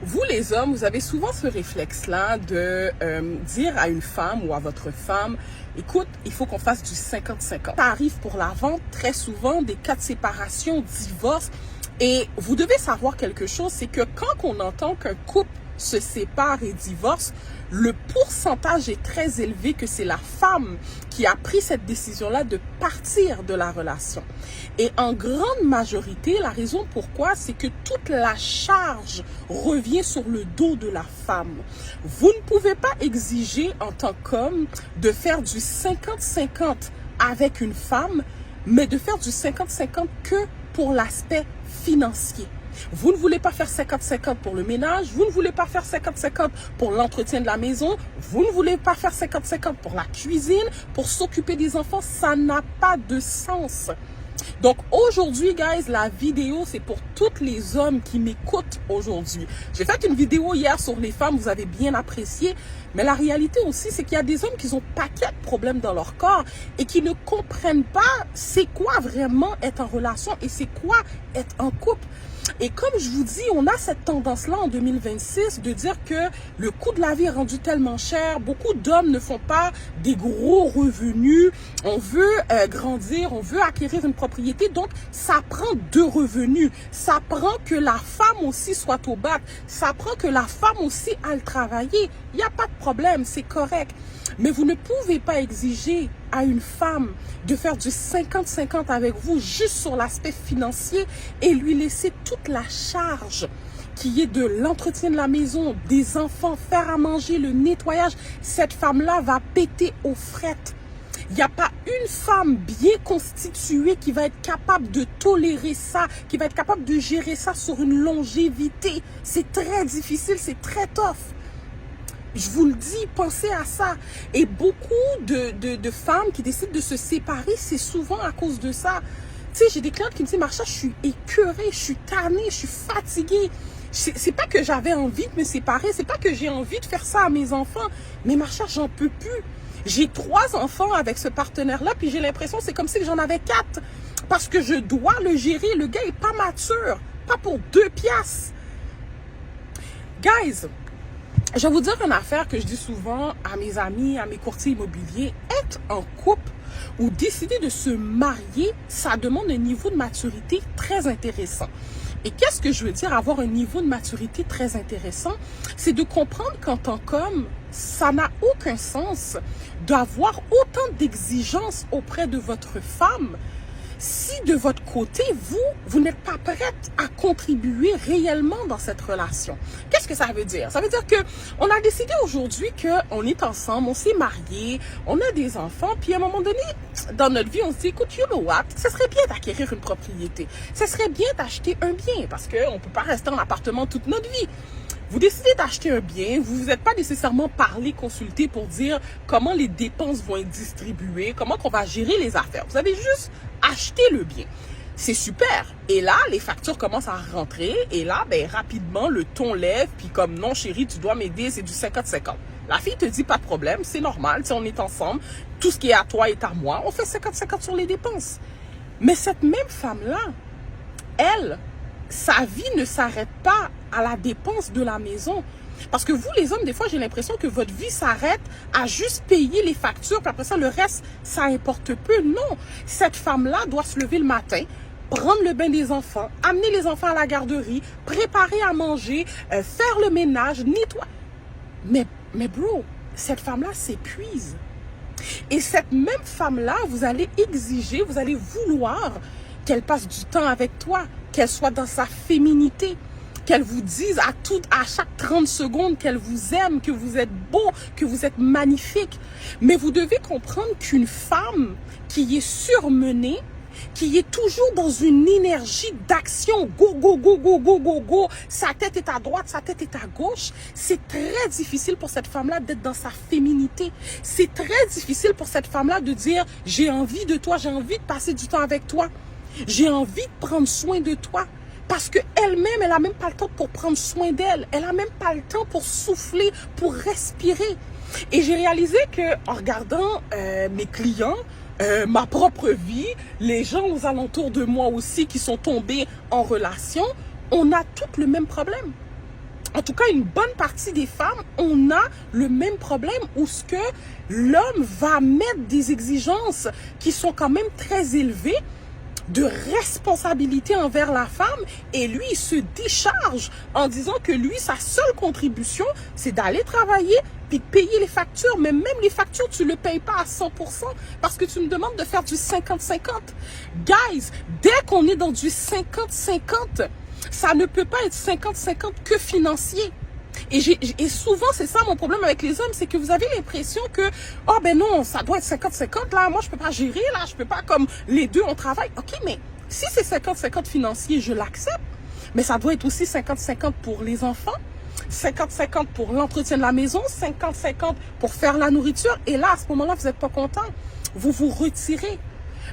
Vous les hommes, vous avez souvent ce réflexe-là de dire à une femme ou à votre femme, écoute, il faut qu'on fasse du 50-50. Ça arrive pour la vente très souvent, des cas de séparation, divorce. Et vous devez savoir quelque chose, c'est que quand on entend qu'un couple se sépare et divorce, le pourcentage est très élevé que c'est la femme qui a pris cette décision-là de partir de la relation. Et en grande majorité, la raison pourquoi, c'est que toute la charge revient sur le dos de la femme. Vous ne pouvez pas exiger en tant qu'homme de faire du 50-50 avec une femme, mais de faire du 50-50 que pour l'aspect financier. Vous ne voulez pas faire 50-50 pour le ménage, vous ne voulez pas faire 50-50 pour l'entretien de la maison, vous ne voulez pas faire 50-50 pour la cuisine, pour s'occuper des enfants, ça n'a pas de sens. Donc aujourd'hui, guys, la vidéo, c'est pour tous les hommes qui m'écoutent aujourd'hui. J'ai fait une vidéo hier sur les femmes, vous avez bien apprécié. Mais la réalité aussi, c'est qu'il y a des hommes qui ont paquet de problèmes dans leur corps et qui ne comprennent pas c'est quoi vraiment être en relation et c'est quoi être en couple. Et comme je vous dis, on a cette tendance-là en 2026 de dire que le coût de la vie est rendu tellement cher. Beaucoup d'hommes ne font pas des gros revenus. On veut grandir, on veut acquérir une propriété. Donc, ça prend deux revenus. Ça prend que la femme aussi soit au bac. Ça prend que la femme aussi aille travailler. Il n'y a pas de problème, c'est correct. Mais vous ne pouvez pas exiger à une femme de faire du 50-50 avec vous juste sur l'aspect financier et lui laisser toute la charge qui est de l'entretien de la maison, des enfants, faire à manger, le nettoyage. Cette femme-là va péter aux frettes. Il n'y a pas une femme bien constituée qui va être capable de tolérer ça, qui va être capable de gérer ça sur une longévité. C'est très difficile, c'est très tough. Je vous le dis, pensez à ça. Et beaucoup de femmes qui décident de se séparer, c'est souvent à cause de ça. Tu sais, j'ai des clientes qui me disent, Marsha, je suis écœurée, je suis tannée, je suis fatiguée. C'est pas que j'avais envie de me séparer, c'est pas que j'ai envie de faire ça à mes enfants. Mais Marsha, j'en peux plus. J'ai 3 enfants avec ce partenaire-là, puis j'ai l'impression c'est comme si j'en avais 4. Parce que je dois le gérer. Le gars est pas mature. Pas pour 2 piastres. Guys, je vais vous dire une affaire que je dis souvent à mes amis, à mes courtiers immobiliers. Être en couple ou décider de se marier, ça demande un niveau de maturité très intéressant. Et qu'est-ce que je veux dire avoir un niveau de maturité très intéressant? C'est de comprendre qu'en tant qu'homme, ça n'a aucun sens d'avoir autant d'exigences auprès de votre femme si de votre côté, vous n'êtes pas prête à contribuer réellement dans cette relation. Qu'est-ce que ça veut dire? Ça veut dire que on a décidé aujourd'hui qu'on est ensemble, on s'est mariés, on a des enfants, puis à un moment donné, dans notre vie, on se dit, écoute, you know what, ce serait bien d'acquérir une propriété. Ce serait bien d'acheter un bien, parce qu'on ne peut pas rester en appartement toute notre vie. Vous décidez d'acheter un bien, vous vous êtes pas nécessairement parlé, consulté pour dire comment les dépenses vont être distribuées, comment qu'on va gérer les affaires. Vous avez juste acheté le bien. C'est super. Et là, les factures commencent à rentrer. Et là, ben, rapidement, le ton lève. Puis comme, non, chérie, tu dois m'aider, c'est du 50-50. La fille te dit, pas de problème, c'est normal. Si on est ensemble, tout ce qui est à toi est à moi. On fait 50-50 sur les dépenses. Mais cette même femme-là, elle, sa vie ne s'arrête pas à la dépense de la maison. Parce que vous, les hommes, des fois, j'ai l'impression que votre vie s'arrête à juste payer les factures, puis après ça, le reste, ça importe peu. Non, cette femme-là doit se lever le matin, prendre le bain des enfants, amener les enfants à la garderie, préparer à manger, faire le ménage, nettoyer. Mais bro, cette femme-là s'épuise. Et cette même femme-là, vous allez exiger, vous allez vouloir qu'elle passe du temps avec toi, qu'elle soit dans sa féminité, qu'elle vous dise à chaque 30 secondes qu'elle vous aime, que vous êtes beau, que vous êtes magnifique. Mais vous devez comprendre qu'une femme qui est surmenée, qui est toujours dans une énergie d'action, go, go, go, go, go, go, go, sa tête est à droite, sa tête est à gauche, c'est très difficile pour cette femme-là d'être dans sa féminité. C'est très difficile pour cette femme-là de dire, j'ai envie de toi, j'ai envie de passer du temps avec toi, j'ai envie de prendre soin de toi. Parce qu'elle-même, elle n'a même pas le temps pour prendre soin d'elle. Elle n'a même pas le temps pour souffler, pour respirer. Et j'ai réalisé qu'en regardant mes clients, ma propre vie, les gens aux alentours de moi aussi qui sont tombés en relation, on a tous le même problème. en tout cas une bonne partie des femmes, on a le même problème où ce que l'homme va mettre des exigences qui sont quand même très élevées de responsabilité envers la femme et lui, il se décharge en disant que lui, sa seule contribution, c'est d'aller travailler puis de payer les factures. Mais même les factures, tu ne le payes pas à 100% parce que tu me demandes de faire du 50-50. Guys, dès qu'on est dans du 50-50, ça ne peut pas être 50-50 que financier. Et souvent, c'est ça mon problème avec les hommes, c'est que vous avez l'impression que, oh ben non, ça doit être 50-50, là, moi je peux pas gérer, là, je peux pas comme les deux on travaille. Ok, mais si c'est 50-50 financier, je l'accepte, mais ça doit être aussi 50-50 pour les enfants, 50-50 pour l'entretien de la maison, 50-50 pour faire la nourriture, et là, à ce moment-là, vous n'êtes pas content, vous vous retirez.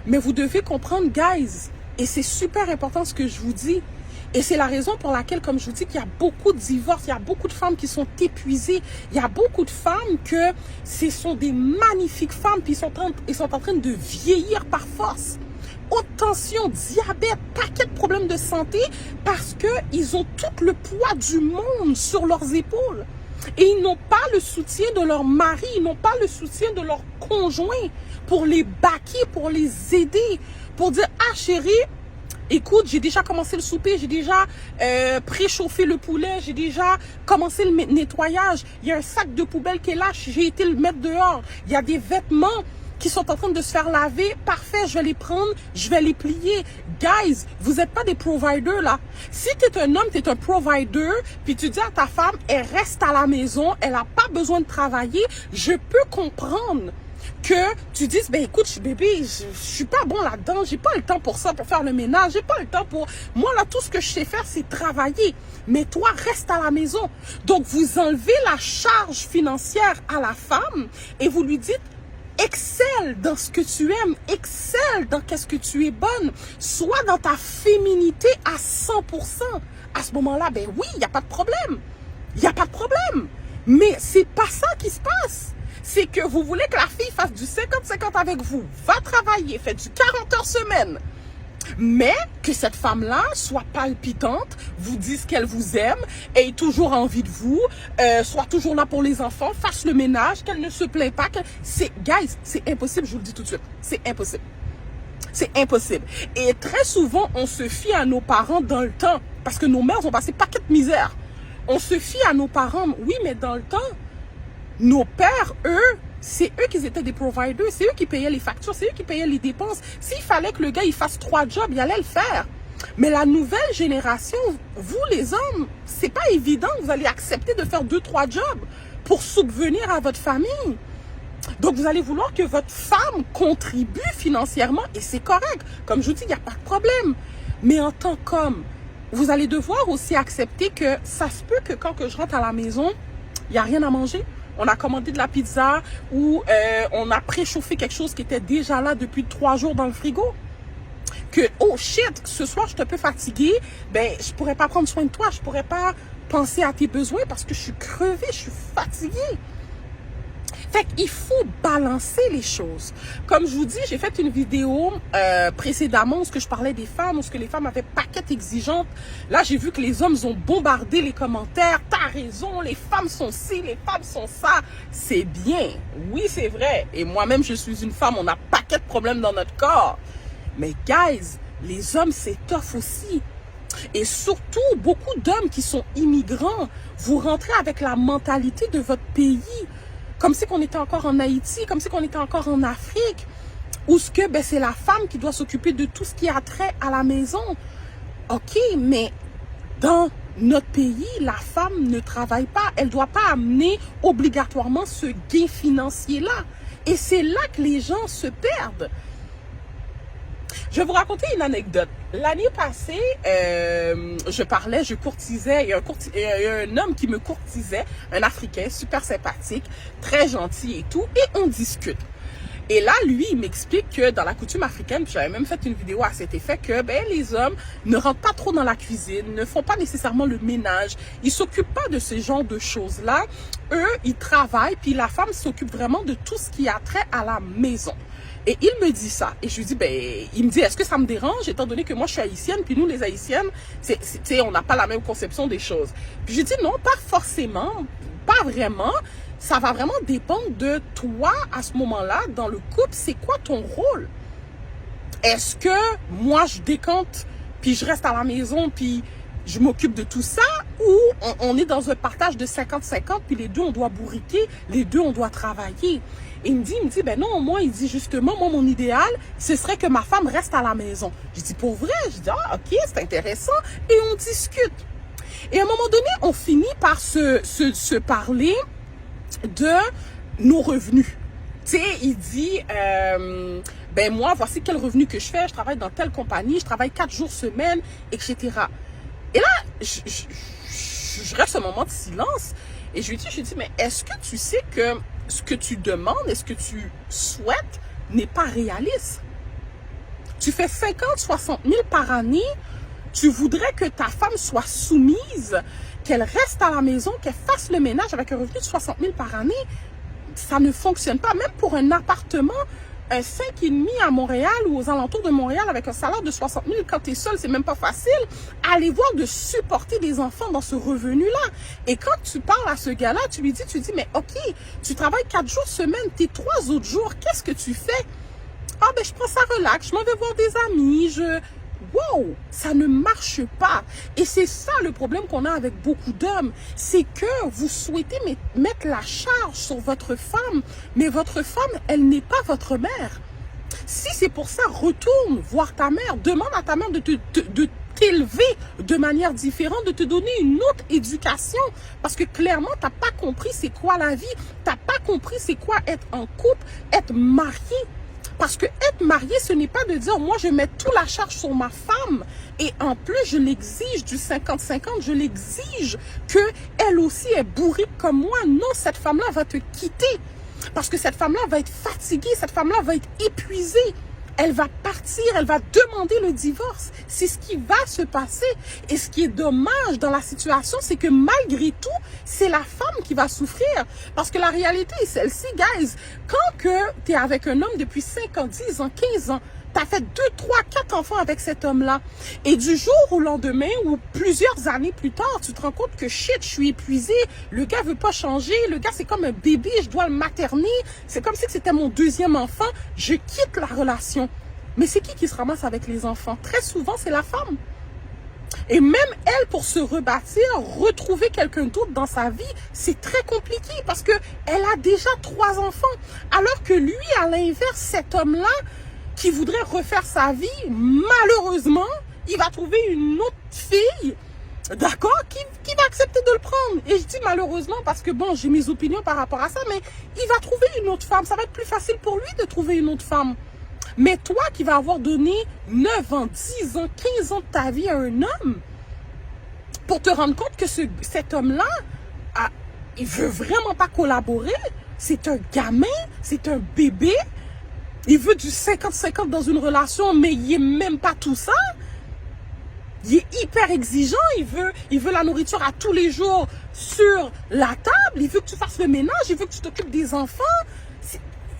Mais vous devez comprendre, guys, et c'est super important ce que je vous dis. Et c'est la raison pour laquelle, comme je vous dis, qu'il y a beaucoup de divorces, il y a beaucoup de femmes qui sont épuisées, il y a beaucoup de femmes que ce sont des magnifiques femmes, puis ils sont en train de vieillir par force. Haute tension, diabète, paquet de problèmes de santé, parce qu'ils ont tout le poids du monde sur leurs épaules. Et ils n'ont pas le soutien de leur mari, ils n'ont pas le soutien de leur conjoint pour les baquer, pour les aider, pour dire, ah chérie, écoute, j'ai déjà commencé le souper, j'ai déjà préchauffé le poulet, j'ai déjà commencé le nettoyage. Il y a un sac de poubelle qui est là, j'ai été le mettre dehors. Il y a des vêtements qui sont en train de se faire laver. Parfait, je vais les prendre, je vais les plier. Guys, vous n'êtes pas des providers là. Si tu es un homme, tu es un provider, puis tu dis à ta femme, elle reste à la maison, elle n'a pas besoin de travailler, je peux comprendre que tu dises, ben écoute, bébé, je suis pas bon là-dedans, j'ai pas le temps pour ça, pour faire le ménage, j'ai pas le temps pour... Moi, là, tout ce que je sais faire, c'est travailler. Mais toi, reste à la maison. Donc, vous enlevez la charge financière à la femme et vous lui dites, excelle dans ce que tu aimes, excelle dans qu'est-ce que tu es bonne, sois dans ta féminité à 100%. À ce moment-là, ben oui, il n'y a pas de problème. Il n'y a pas de problème. Mais c'est pas ça qui se passe. C'est que vous voulez que la fille fasse du 50-50 avec vous, va travailler, fait du 40 heures semaine. Mais que cette femme-là soit palpitante, vous dise qu'elle vous aime, ait toujours envie de vous, soit toujours là pour les enfants, fasse le ménage, qu'elle ne se plaint pas. Guys, c'est impossible, je vous le dis tout de suite. C'est impossible. C'est impossible. Et très souvent, on se fie à nos parents dans le temps. Parce que nos mères ont passé paquet de misère. On se fie à nos parents, oui, mais dans le temps, nos pères, eux, c'est eux qui étaient des providers, c'est eux qui payaient les factures, c'est eux qui payaient les dépenses. S'il fallait que le gars il fasse 3 jobs, il allait le faire. Mais la nouvelle génération, vous les hommes, c'est pas évident que vous allez accepter de faire 2-3 jobs pour subvenir à votre famille. Donc vous allez vouloir que votre femme contribue financièrement et c'est correct. Comme je vous dis, il n'y a pas de problème. Mais en tant qu'homme, vous allez devoir aussi accepter que ça se peut que quand je rentre à la maison, il n'y a rien à manger. On a commandé de la pizza ou on a préchauffé quelque chose qui était déjà là depuis 3 jours dans le frigo. Que, oh shit, ce soir je suis un peu fatiguée, ben je pourrais pas prendre soin de toi, je pourrais pas penser à tes besoins parce que je suis crevée, je suis fatiguée. Fait qu'il faut balancer les choses. Comme je vous dis, j'ai fait une vidéo précédemment où je parlais des femmes, où les femmes avaient paquet exigeantes. Là, j'ai vu que les hommes ont bombardé les commentaires. T'as raison, les femmes sont ci, les femmes sont ça. C'est bien. Oui, c'est vrai. Et moi-même, je suis une femme. On a paquet de problèmes dans notre corps. Mais guys, les hommes, c'est tough aussi. Et surtout, beaucoup d'hommes qui sont immigrants, vous rentrez avec la mentalité de votre pays. Comme si on était encore en Haïti, comme si on était encore en Afrique, où ben, c'est la femme qui doit s'occuper de tout ce qui a trait à la maison. Ok, mais dans notre pays, la femme ne travaille pas. Elle ne doit pas amener obligatoirement ce gain financier-là. Et c'est là que les gens se perdent. Je vais vous raconter une anecdote. L'année passée, je courtisais, il y a un homme qui me courtisait, un Africain super sympathique, très gentil et tout, et on discute. Et là, lui, il m'explique que dans la coutume africaine, puis j'avais même fait une vidéo à cet effet, que ben, les hommes ne rentrent pas trop dans la cuisine, ne font pas nécessairement le ménage, ils s'occupent pas de ce genre de choses-là. Eux, ils travaillent, puis la femme s'occupe vraiment de tout ce qui a trait à la maison. Et il me dit ça. Et je lui dis, ben, il me dit, est-ce que ça me dérange, étant donné que moi, je suis haïtienne, puis nous, les haïtiennes, on n'a pas la même conception des choses. Puis je dis, non, pas forcément, pas vraiment. Ça va vraiment dépendre de toi, à ce moment-là, dans le couple, c'est quoi ton rôle? Est-ce que moi, je décante, puis je reste à la maison, puis je m'occupe de tout ça, ou on est dans un partage de 50-50, puis les deux, on doit bourriquer, les deux, on doit travailler. Et il me dit, ben non, moi, il dit justement, moi, mon idéal, ce serait que ma femme reste à la maison. Je dis, pour vrai? Je dis, ah, ok, c'est intéressant. Et on discute. Et à un moment donné, on finit par se parler de nos revenus. Tu sais, il dit, ben moi, voici quel revenu que je fais. Je travaille dans telle compagnie, je travaille 4 jours semaine, etc. Et là, je reste un moment de silence. Et je lui dis, mais est-ce que tu sais que ce que tu demandes et ce que tu souhaites n'est pas réaliste? Tu fais 50-60 000 par année, tu voudrais que ta femme soit soumise, qu'elle reste à la maison, qu'elle fasse le ménage avec un revenu de 60 000 par année. Ça ne fonctionne pas. Même pour un appartement, un 5,5 à Montréal ou aux alentours de Montréal avec un salaire de 60 000, quand tu es seul, c'est même pas facile. Allez voir de supporter des enfants dans ce revenu-là. Et quand tu parles à ce gars-là, tu lui dis, mais ok, tu travailles 4 jours semaine, tes 3 autres jours, qu'est-ce que tu fais? Ah ben je prends ça relax, je m'en vais voir des amis, wow, ça ne marche pas. Et c'est ça le problème qu'on a avec beaucoup d'hommes. C'est que vous souhaitez mettre la charge sur votre femme, mais votre femme, elle n'est pas votre mère. Si c'est pour ça, retourne voir ta mère. Demande à ta mère de t'élever de manière différente, de te donner une autre éducation. Parce que clairement, tu n'as pas compris c'est quoi la vie. Tu n'as pas compris c'est quoi être en couple, être marié. Parce que être marié, ce n'est pas de dire, moi, je mets toute la charge sur ma femme. Et en plus, je l'exige du 50-50. Je l'exige qu'elle aussi est bourrique comme moi. Non, cette femme-là va te quitter. Parce que cette femme-là va être fatiguée. Cette femme-là va être épuisée. Elle va partir, elle va demander le divorce. C'est ce qui va se passer. Et ce qui est dommage dans la situation, c'est que malgré tout, c'est la femme qui va souffrir. Parce que la réalité est celle-ci, guys. Quand tu es avec un homme depuis 5 ans, 10 ans, 15 ans, tu as fait 2, 3, 4 enfants avec cet homme-là. Et du jour au lendemain, ou plusieurs années plus tard, tu te rends compte que shit, je suis épuisée. Le gars veut pas changer. Le gars, c'est comme un bébé, je dois le materner. C'est comme si c'était mon deuxième enfant. Je quitte la relation. Mais c'est qui se ramasse avec les enfants? Très souvent, c'est la femme. Et même elle, pour se rebâtir, retrouver quelqu'un d'autre dans sa vie, c'est très compliqué parce que elle a déjà 3 enfants. Alors que lui, à l'inverse, cet homme-là, qui voudrait refaire sa vie, malheureusement, il va trouver une autre fille, d'accord, qui va accepter de le prendre. Et je dis malheureusement parce que, bon, j'ai mes opinions par rapport à ça, mais il va trouver une autre femme. Ça va être plus facile pour lui de trouver une autre femme. Mais toi qui vas avoir donné 9 ans, 10 ans, 15 ans de ta vie à un homme, pour te rendre compte que cet homme-là, il veut vraiment pas collaborer, c'est un gamin, c'est un bébé, il veut du 50-50 dans une relation, mais il est même pas tout ça. Il est hyper exigeant, il veut la nourriture à tous les jours sur la table, il veut que tu fasses le ménage, il veut que tu t'occupes des enfants.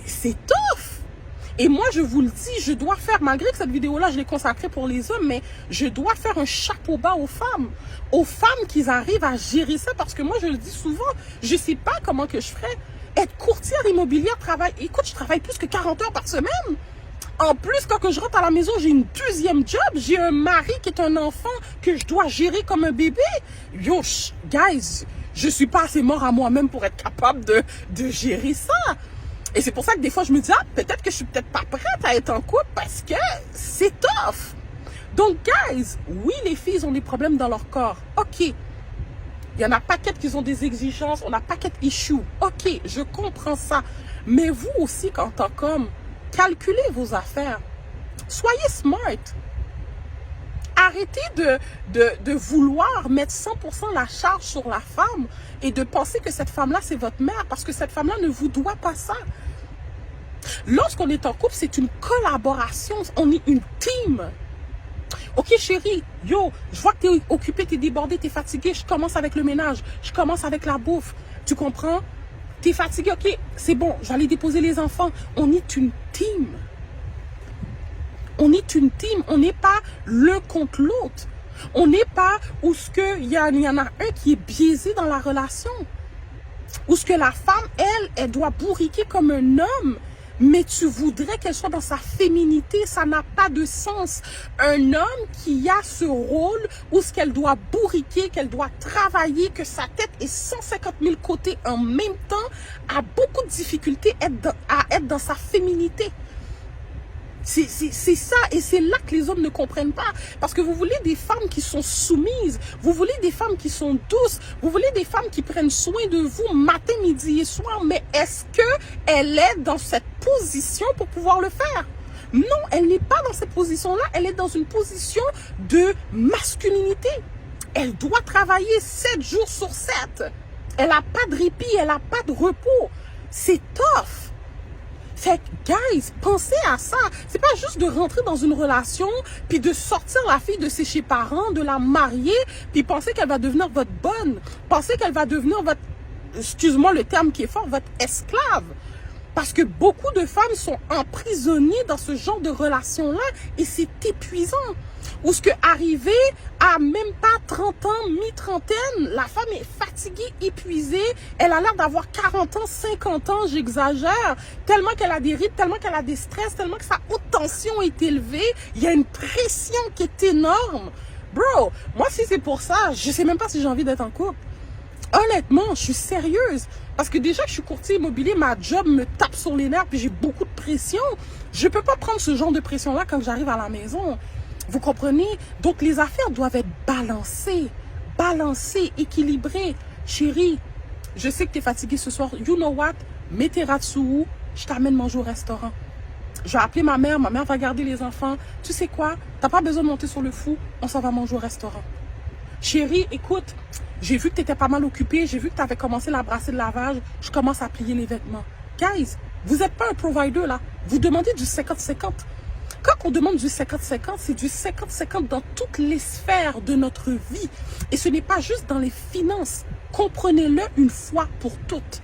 C'est tough. Et moi, je vous le dis, je dois faire, malgré que cette vidéo-là, je l'ai consacrée pour les hommes, mais je dois faire un chapeau bas aux femmes qui arrivent à gérer ça, parce que moi, je le dis souvent, je sais pas comment que je ferais. Être courtière immobilière, écoute, je travaille plus que 40 heures par semaine. En plus, quand je rentre à la maison, j'ai une deuxième job, j'ai un mari qui est un enfant que je dois gérer comme un bébé. Yo, guys, je suis pas assez mort à moi-même pour être capable de gérer ça. Et c'est pour ça que des fois, je me dis, peut-être que je suis peut-être pas prête à être en couple parce que c'est tough. Donc, guys, oui, les filles ont des problèmes dans leur corps. OK. Il y en a paquet qui ont des exigences, on a paquet d'issues. OK, je comprends ça. Mais vous aussi, en tant qu'homme, calculez vos affaires. Soyez smart. Arrêtez de vouloir mettre 100% la charge sur la femme et de penser que cette femme-là, c'est votre mère, parce que cette femme-là ne vous doit pas ça. Lorsqu'on est en couple, c'est une collaboration. On est une team. Ok chérie, yo, je vois que t'es occupé, t'es débordé, t'es fatigué. Je commence avec le ménage. Je commence avec la bouffe. Tu comprends? T'es fatigué, ok, c'est bon. J'allais déposer les enfants. On est une team. On est une team. On n'est pas l'un contre l'autre. On n'est pas où ce que il y en a un qui est biaisé dans la relation. Où ce que la femme, elle doit bourriquer comme un homme, mais tu voudrais qu'elle soit dans sa féminité, ça n'a pas de sens. Un homme qui a ce rôle où ce qu'elle doit bourriquer, qu'elle doit travailler, que sa tête est 150 000 côtés en même temps, a beaucoup de difficultés à être dans sa féminité. C'est ça, et c'est là que les hommes ne comprennent pas. Parce que vous voulez des femmes qui sont soumises, vous voulez des femmes qui sont douces, vous voulez des femmes qui prennent soin de vous matin, midi et soir, mais est-ce qu'elle est dans cette position pour pouvoir le faire? Non, elle n'est pas dans cette position-là, elle est dans une position de masculinité. Elle doit travailler 7 jours sur 7. Elle n'a pas de répit, elle n'a pas de repos. C'est tough. Fait que, guys, pensez à ça. C'est pas juste de rentrer dans une relation, puis de sortir la fille de ses parents, de la marier, puis penser qu'elle va devenir votre bonne. Penser qu'elle va devenir votre, excuse-moi le terme qui est fort, votre esclave. Parce que beaucoup de femmes sont emprisonnées dans ce genre de relation-là et c'est épuisant. Ou ce que arrivé à même pas 30 ans, mi-trentaine, la femme est fatiguée, épuisée, elle a l'air d'avoir 40 ans, 50 ans, j'exagère, tellement qu'elle a des rythmes, tellement qu'elle a des stress, tellement que sa haute tension est élevée, il y a une pression qui est énorme. Bro, moi si c'est pour ça, je sais même pas si j'ai envie d'être en couple. Honnêtement, je suis sérieuse. Parce que déjà que je suis courtier immobilier, ma job me tape sur les nerfs, puis j'ai beaucoup de pression. Je peux pas prendre ce genre de pression-là quand j'arrive à la maison. Vous comprenez? Donc, les affaires doivent être balancées, équilibrées. Chérie, je sais que tu es fatiguée ce soir. You know what? Mets tes ratsous, je t'amène manger au restaurant. Je vais appeler ma mère va garder les enfants. Tu sais quoi? T'as pas besoin de monter sur le fou, on s'en va manger au restaurant. Chérie, écoute, j'ai vu que tu étais pas mal occupée, j'ai vu que tu avais commencé la brassée de lavage, je commence à plier les vêtements. Guys, vous n'êtes pas un provider là, vous demandez du 50-50. Quand on demande du 50-50, c'est du 50-50 dans toutes les sphères de notre vie. Et ce n'est pas juste dans les finances. Comprenez-le une fois pour toutes.